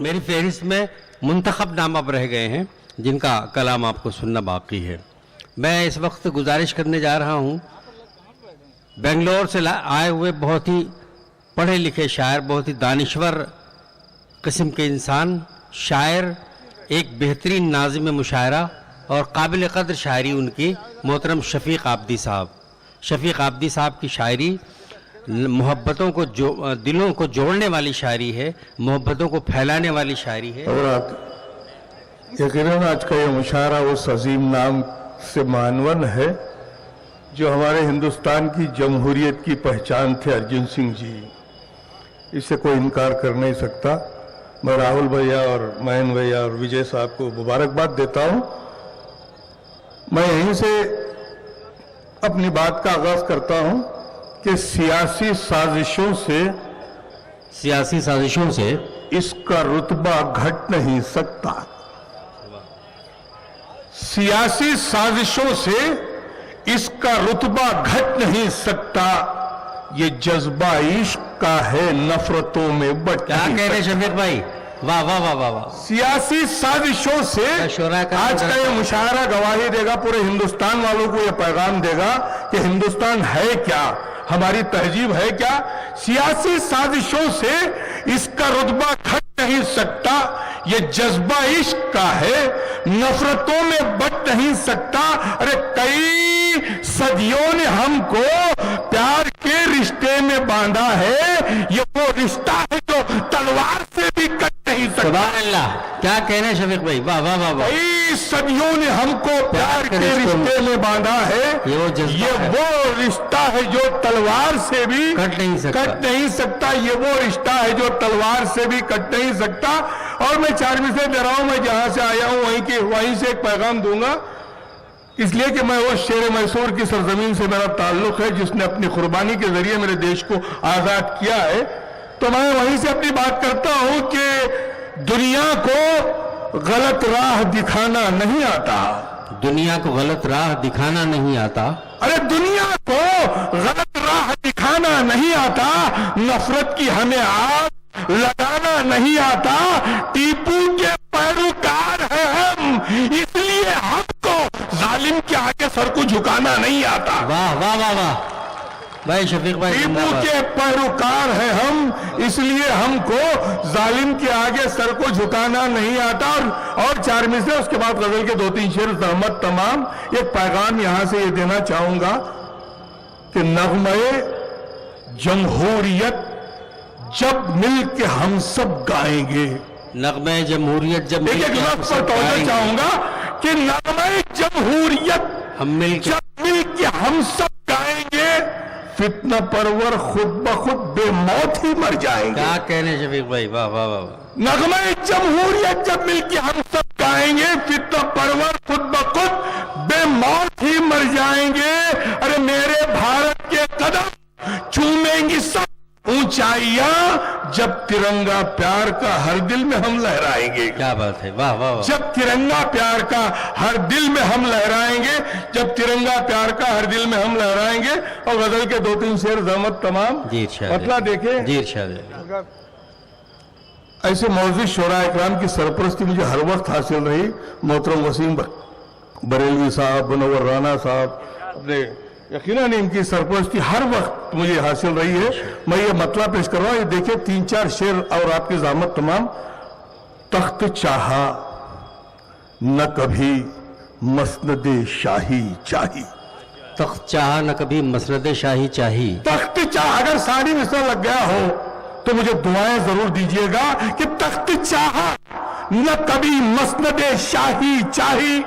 میری فہرست میں منتخب نام اب رہ گئے ہیں جن کا کلام آپ کو سننا باقی ہے. میں اس وقت گزارش کرنے جا رہا ہوں بنگلور سے آئے ہوئے بہت ہی پڑھے لکھے شاعر, بہت ہی دانشور قسم کے انسان, شاعر, ایک بہترین ناظم مشاعرہ اور قابل قدر شاعری ان کی, محترم شفیق عابدی صاحب. شفیق عابدی صاحب کی شاعری محبتوں کو دلوں کو جوڑنے والی شاعری ہے, محبتوں کو پھیلانے والی شاعری ہے. اور یقیناً آج کا یہ مشاعرہ اس عظیم نام سے معنون ہے جو ہمارے ہندوستان کی جمہوریت کی پہچان تھے, ارجن سنگھ جی. اس سے کوئی انکار کر نہیں سکتا. میں راہل بھیا اور مہین بھیا اور وجے صاحب کو مبارکباد دیتا ہوں. میں یہیں سے اپنی بات کا آغاز کرتا ہوں کہ سیاسی سازشوں سے اس کا رتبہ گھٹ نہیں سکتا. سیاسی سازشوں سے اس کا رتبہ گھٹ نہیں سکتا. یہ جذبہ عشق کا ہے, نفرتوں میں بٹ کیا کہہ رہے شفیق بھائی, واہ واہ واہ واہ واہ. سیاسی سازشوں سے آج کا یہ مشاعرہ گواہی دے گا, پورے ہندوستان والوں کو یہ پیغام دے گا کہ ہندوستان ہے کیا, ہماری تہذیب ہے کیا. سیاسی سازشوں سے اس کا رتبہ گھٹ نہیں سکتا. یہ جذبہ عشق کا ہے, نفرتوں میں بٹ نہیں سکتا. ارے کئی صدیوں نے ہم کو پیار کے رشتے میں باندھا ہے, یہ وہ رشتہ ہے جو تلوار سے بھی کٹ نہیں سکتا. سبحان اللہ, کیا کہہ رہے ہیں شفیق بھائی, واہ واہ واہ واہ. کئی صدیوں نے ہم کو پیار کے رشتے میں باندھا ہے, یہ وہ رشتہ ہے جو تلوار سے بھی کٹ نہیں سکتا. یہ وہ رشتہ ہے جو تلوار سے بھی کٹ نہیں سکتا. اور میں 4 مثالیں دے رہا ہوں, میں جہاں سے آیا ہوں وہیں سے ایک پیغام دوں گا, اس لیے کہ میں وہ شیر میسور کی سرزمین سے میرا تعلق ہے جس نے اپنی قربانی کے ذریعے میرے دیش کو آزاد کیا ہے. تو میں وہیں سے اپنی بات کرتا ہوں کہ دنیا کو غلط راہ دکھانا نہیں آتا. دنیا کو غلط راہ دکھانا نہیں آتا. ارے دنیا کو غلط راہ دکھانا نہیں آتا. نفرت کی ہمیں آگ لگانا نہیں آتا. ٹیپو کے پیروکار ہیں ہم, اس لیے ہم کو ظالم کے آگے سر کو جھکانا نہیں آتا. واہ واہ واہ واہ بھائی شفیق بھائی. ٹیپو کے پیروکار ہیں ہم, اس لیے ہم کو ظالم کے آگے سر کو جھکانا نہیں آتا. اور 4 مثالیں, اس کے بعد غزل کے 2-3 شعر زحمت تمام. ایک پیغام یہاں سے یہ دینا چاہوں گا کہ نغمہ جمہوریت جب مل کے ہم سب گائیں گے. نغمہ جمہوریت جب مل کے ہم سب گائیں گے. چاہوں گا کہ نغمہ جمہوریت ہم مل کے ہم سب گائیں گے, فتنہ پرور خود بخود بے موت ہی مر جائیں گے. کیا کہنے شفیق بھائی, واہ واہ واہ. نغمہ جمہوریت جب مل کے ہم سب گائیں گے, فتنہ پرور خود بخود بے موت ہی مر جائیں گے. ارے میرے بھارت کے قدم چومیں گی سب اونچائیاں جب ترنگا پیار کا ہر دل میں ہم لہرائیں گے. کیا بات ہے, واہ واہ واہ. جب ترنگا پیار کا ہر دل میں ہم لہرائیں گے, جب ترنگا پیار کا ہر دل میں ہم لہرائیں گے. اور غزل کے 2-3 شعر زحمت تمام. جی ارشاد, مطلع دیکھیں. جی ارشاد. ایسے معزز شعراء اکرام کی سرپرستی مجھے ہر وقت حاصل رہی. محترم وسیم بریلوی صاحب, منور رانا صاحب, اپنے یقیناً ان کی سرپرستی ہر وقت مجھے حاصل رہی ہے. میں یہ مطلع پیش کر رہا ہوں, یہ دیکھیں 3-4 شعر اور آپ کی زحمت تمام. تخت چاہا نہ کبھی مسند شاہی چاہی. تخت چاہا نہ کبھی مسند شاہی چاہی. تخت چاہا, اگر ساری مثال لگ گیا ہو تو مجھے دعائیں ضرور دیجئے گا کہ تخت چاہا نہ کبھی مسند شاہی چاہی.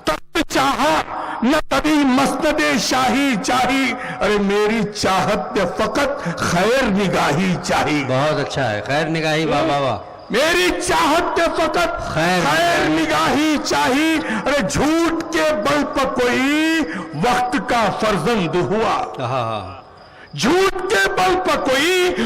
تخت چاہا نہ کبھی مسند شاہی چاہی. ارے میری چاہت نے فقط خیر نگاہی چاہی. بہت اچھا ہے, خیر نگاہی, واہ واہ واہ. میری چاہت نے فقط خیر نگاہی چاہی. ارے جھوٹ کے بل پر کوئی وقت کا فرزند ہوا. جھوٹ کے بل پر کوئی